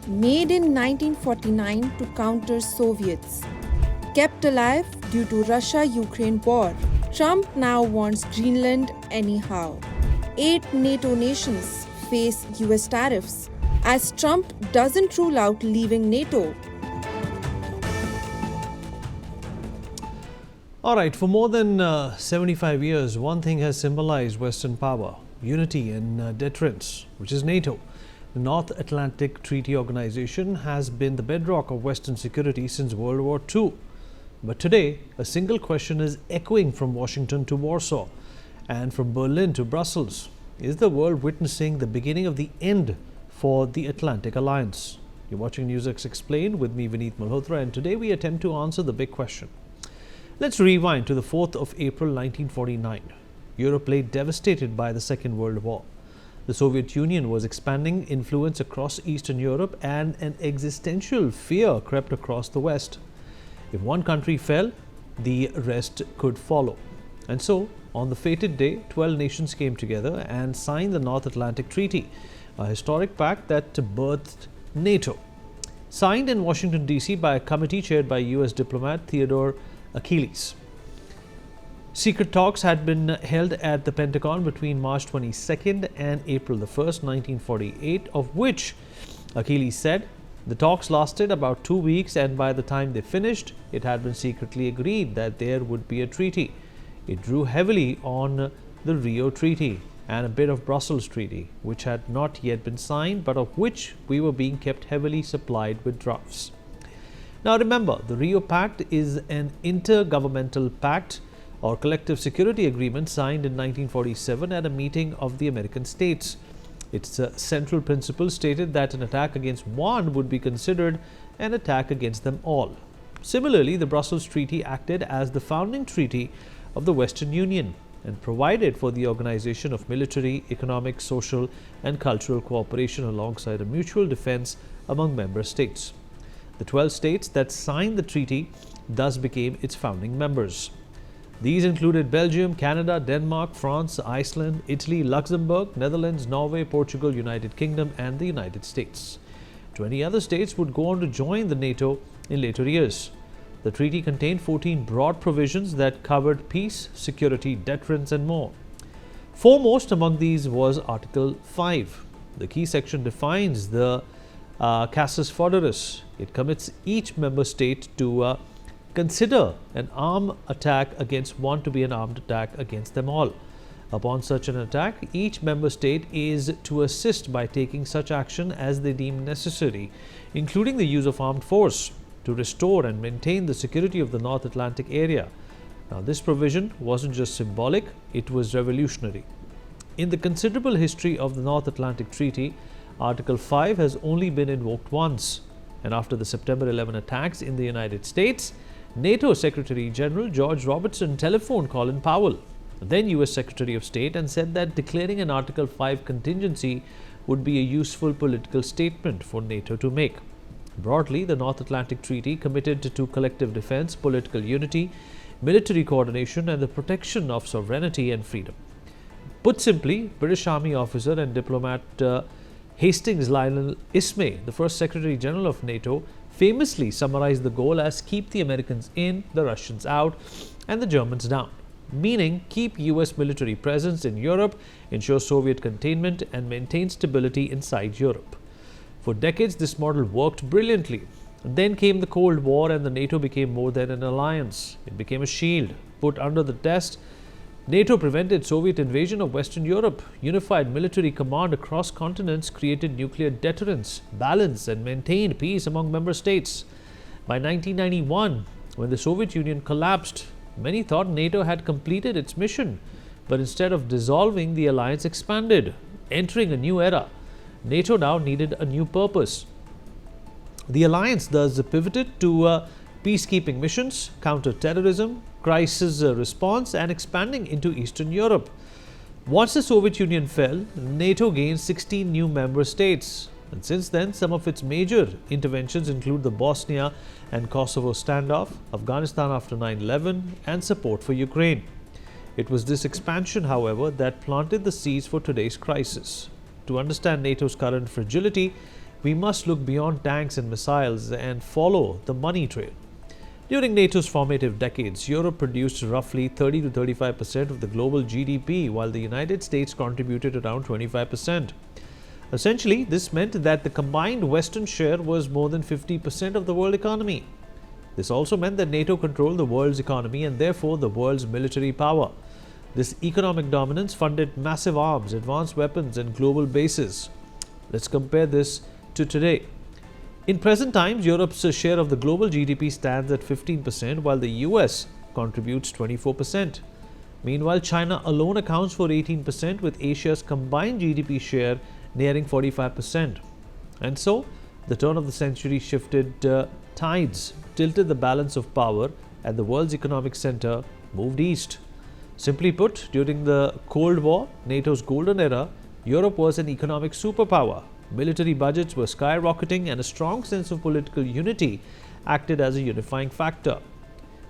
Made in 1949 to counter Soviets. Kept alive due to Russia-Ukraine war. Trump now wants Greenland anyhow. 8 NATO nations face US tariffs as Trump doesn't rule out leaving NATO. All right, for more than 75 years, one thing has symbolized Western power, unity and deterrence, which is NATO. The North Atlantic Treaty Organization has been the bedrock of Western security since World War II. But today, a single question is echoing from Washington to Warsaw and from Berlin to Brussels. Is the world witnessing the beginning of the end for the Atlantic Alliance? You're watching NewsX Explained with me, Vineet Malhotra, and today we attempt to answer the big question. Let's rewind to the 4th of April 1949. Europe lay devastated by the Second World War. The Soviet Union was expanding influence across Eastern Europe and an existential fear crept across the West. If one country fell, the rest could follow. And so, on the fated day, 12 nations came together and signed the North Atlantic Treaty, a historic pact that birthed NATO. Signed in Washington, D.C. by a committee chaired by U.S. diplomat Theodore Achilles. Secret talks had been held at the Pentagon between March 22nd and April 1st, 1948, of which Achilles said the talks lasted about 2 weeks, and by the time they finished, it had been secretly agreed that there would be a treaty. It drew heavily on the Rio Treaty and a bit of Brussels Treaty, which had not yet been signed, but of which we were being kept heavily supplied with drafts. Now remember, the Rio Pact is an intergovernmental pact or collective security agreement signed in 1947 at a meeting of the American states. Its central principle stated that an attack against one would be considered an attack against them all. Similarly, the Brussels Treaty acted as the founding treaty of the Western Union and provided for the organization of military, economic, social, and cultural cooperation alongside a mutual defense among member states. The 12 states that signed the treaty thus became its founding members. These included Belgium, Canada, Denmark, France, Iceland, Italy, Luxembourg, Netherlands, Norway, Portugal, United Kingdom, and the United States. 20 other states would go on to join the NATO in later years. The treaty contained 14 broad provisions that covered peace, security, deterrence, and more. Foremost among these was Article 5. The key section defines the casus foederis. It commits each member state to consider an armed attack against one to be an armed attack against them all. Upon such an attack, each member state is to assist by taking such action as they deem necessary, including the use of armed force, to restore and maintain the security of the North Atlantic area. Now, this provision wasn't just symbolic, it was revolutionary. In the considerable history of the North Atlantic Treaty, Article 5 has only been invoked once, and after the September 11 attacks in the United States, NATO Secretary General George Robertson telephoned Colin Powell, then US Secretary of State, and said that declaring an Article 5 contingency would be a useful political statement for NATO to make. Broadly, the North Atlantic Treaty committed to collective defense, political unity, military coordination, and the protection of sovereignty and freedom. Put simply, British Army officer and diplomat Hastings Lionel Ismay, the first Secretary General of NATO, famously summarized the goal as keep the Americans in, the Russians out, and the Germans down, meaning keep US military presence in Europe, ensure Soviet containment, and maintain stability inside Europe. For decades, this model worked brilliantly. Then came the Cold War, and the NATO became more than an alliance. It became a shield. Put under the test, NATO prevented Soviet invasion of Western Europe, unified military command across continents, created nuclear deterrence, balance, and maintained peace among member states. By 1991, when the Soviet Union collapsed, many thought NATO had completed its mission, but instead of dissolving, the alliance expanded, entering a new era. NATO now needed a new purpose. The alliance thus pivoted to peacekeeping missions, counter-terrorism, crisis response, and expanding into Eastern Europe. Once the Soviet Union fell, NATO gained 16 new member states. And since then, some of its major interventions include the Bosnia and Kosovo standoff, Afghanistan after 9/11, and support for Ukraine. It was this expansion, however, that planted the seeds for today's crisis. To understand NATO's current fragility, we must look beyond tanks and missiles and follow the money trail. During NATO's formative decades, Europe produced roughly 30 to 35% of the global GDP, while the United States contributed around 25%. Essentially, this meant that the combined Western share was more than 50% of the world economy. This also meant that NATO controlled the world's economy and therefore the world's military power. This economic dominance funded massive arms, advanced weapons, and global bases. Let's compare this to today. In present times, Europe's share of the global GDP stands at 15%, while the US contributes 24%. Meanwhile, China alone accounts for 18%, with Asia's combined GDP share nearing 45%. And so, the turn of the century shifted tides, tilted the balance of power, and the world's economic center moved east. Simply put, during the Cold War, NATO's golden era, Europe was an economic superpower. Military budgets were skyrocketing, and a strong sense of political unity acted as a unifying factor.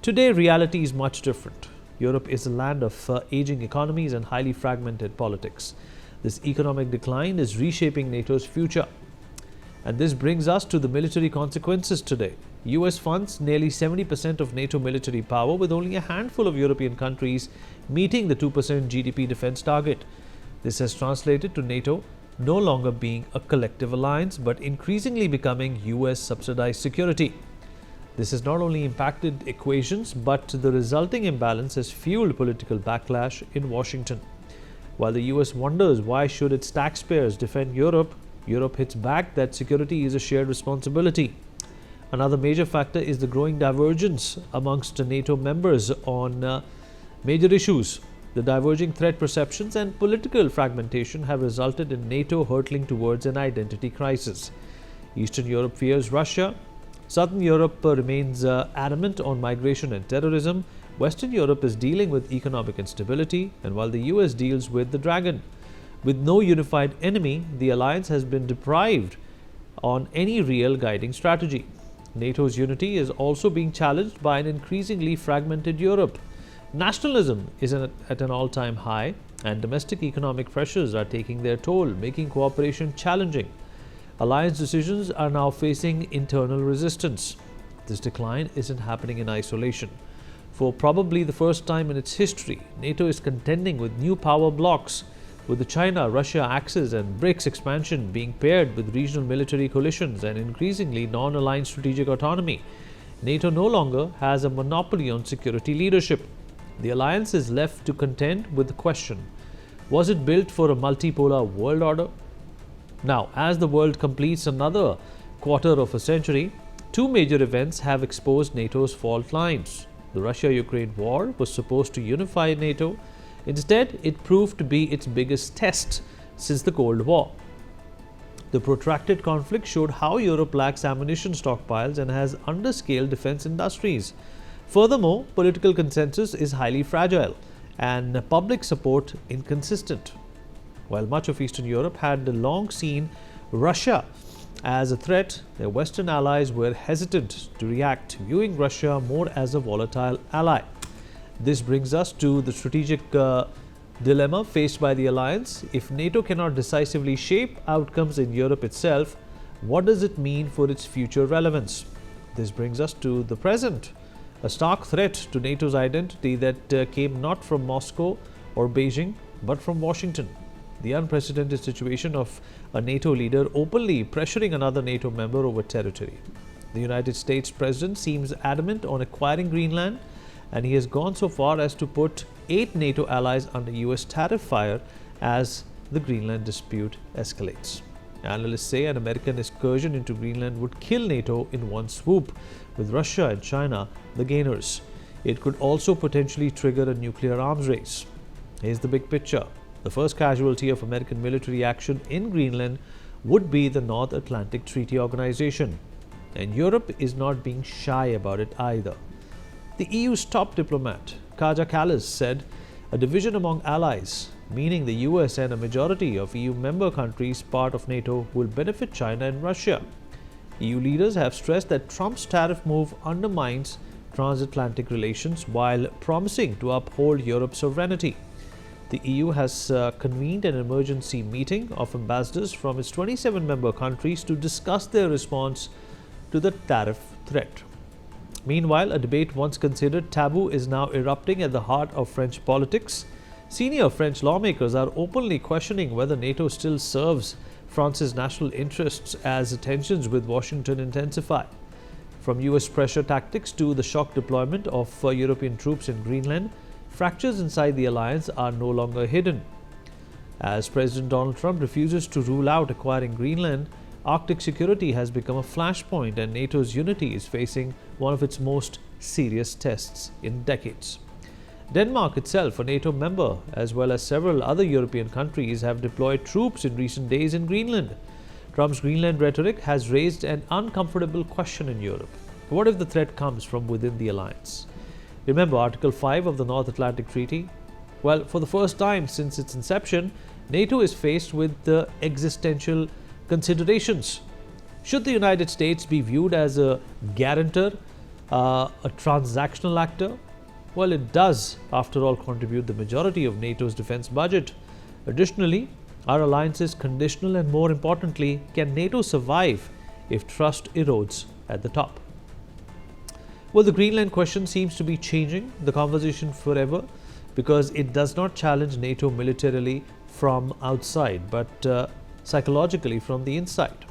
Today, reality is much different. Europe is a land of aging economies and highly fragmented politics. This economic decline is reshaping NATO's future. And this brings us to the military consequences today. US funds nearly 70% of NATO military power, with only a handful of European countries meeting the 2% GDP defense target. This has translated to NATO no longer being a collective alliance, but increasingly becoming US subsidized security. This has not only impacted equations, but the resulting imbalance has fueled political backlash in Washington. While the US wonders why should its taxpayers defend Europe, Europe hits back that security is a shared responsibility. Another major factor is the growing divergence amongst NATO members on major issues. The diverging threat perceptions and political fragmentation have resulted in NATO hurtling towards an identity crisis. Eastern Europe fears Russia. Southern Europe remains adamant on migration and terrorism. Western Europe is dealing with economic instability, and while the US deals with the dragon. With no unified enemy, the alliance has been deprived on any real guiding strategy. NATO's unity is also being challenged by an increasingly fragmented Europe. Nationalism is at an all-time high, and domestic economic pressures are taking their toll, making cooperation challenging. Alliance decisions are now facing internal resistance. This decline isn't happening in isolation. For probably the first time in its history, NATO is contending with new power blocs, with the China-Russia axis and BRICS expansion being paired with regional military coalitions and increasingly non-aligned strategic autonomy. NATO no longer has a monopoly on security leadership. The alliance is left to contend with the question, was it built for a multipolar world order? Now, as the world completes another quarter of a century, two major events have exposed NATO's fault lines. The Russia-Ukraine war was supposed to unify NATO. Instead, it proved to be its biggest test since the Cold War. The protracted conflict showed how Europe lacks ammunition stockpiles and has underscaled defense industries. Furthermore, political consensus is highly fragile and public support inconsistent. While much of Eastern Europe had long seen Russia as a threat, their Western allies were hesitant to react, viewing Russia more as a volatile ally. This brings us to the strategic dilemma faced by the alliance. If NATO cannot decisively shape outcomes in Europe itself, what does it mean for its future relevance? This brings us to the present, a stark threat to NATO's identity that came not from Moscow or Beijing, but from Washington. The unprecedented situation of a NATO leader openly pressuring another NATO member over territory. The United States President seems adamant on acquiring Greenland, and he has gone so far as to put 8 NATO allies under US tariff fire as the Greenland dispute escalates. Analysts say an American excursion into Greenland would kill NATO in one swoop, with Russia and China the gainers. It could also potentially trigger a nuclear arms race. Here's the big picture. The first casualty of American military action in Greenland would be the North Atlantic Treaty Organization, and Europe is not being shy about it either. The EU's top diplomat, Kaja Kallas, said a division among allies, meaning the US and a majority of EU member countries part of NATO, will benefit China and Russia. EU leaders have stressed that Trump's tariff move undermines transatlantic relations while promising to uphold Europe's sovereignty. the EU has convened an emergency meeting of ambassadors from its 27 member countries to discuss their response to the tariff threat. Meanwhile, a debate once considered taboo is now erupting at the heart of French politics. Senior French lawmakers are openly questioning whether NATO still serves France's national interests as tensions with Washington intensify. From US pressure tactics to the shock deployment of European troops in Greenland, fractures inside the alliance are no longer hidden. As President Donald Trump refuses to rule out acquiring Greenland, Arctic security has become a flashpoint and NATO's unity is facing one of its most serious tests in decades. Denmark itself, a NATO member, as well as several other European countries, have deployed troops in recent days in Greenland. Trump's Greenland rhetoric has raised an uncomfortable question in Europe. What if the threat comes from within the alliance? Remember Article 5 of the North Atlantic Treaty? Well, for the first time since its inception, NATO is faced with the existential considerations. Should the United States be viewed as a guarantor, a transactional actor? Well, it does, after all, contribute the majority of NATO's defense budget. Additionally, our alliance is conditional and, more importantly, can NATO survive if trust erodes at the top? Well, the Greenland question seems to be changing the conversation forever because it does not challenge NATO militarily from outside, but psychologically from the inside.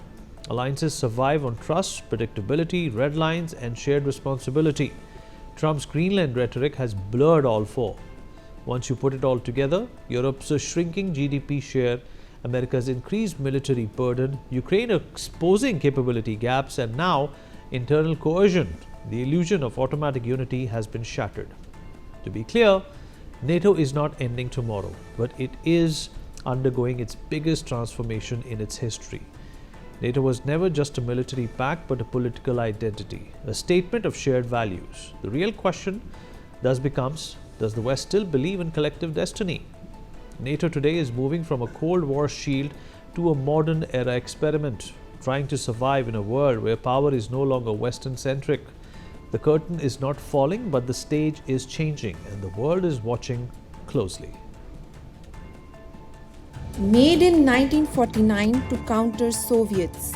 Alliances survive on trust, predictability, red lines, and shared responsibility. Trump's Greenland rhetoric has blurred all four. Once you put it all together, Europe's shrinking GDP share, America's increased military burden, Ukraine exposing capability gaps, and now internal coercion, the illusion of automatic unity has been shattered. To be clear, NATO is not ending tomorrow, but it is undergoing its biggest transformation in its history. NATO was never just a military pact but a political identity, a statement of shared values. The real question thus becomes, does the West still believe in collective destiny? NATO today is moving from a Cold War shield to a modern era experiment, trying to survive in a world where power is no longer Western-centric. The curtain is not falling, but the stage is changing, and the world is watching closely. Made in 1949 to counter Soviets.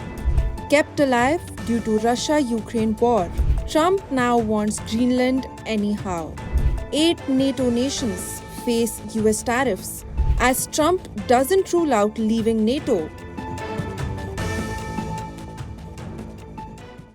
Kept alive due to Russia-Ukraine war, Trump now wants Greenland anyhow. 8 NATO nations face US tariffs. As Trump doesn't rule out leaving NATO,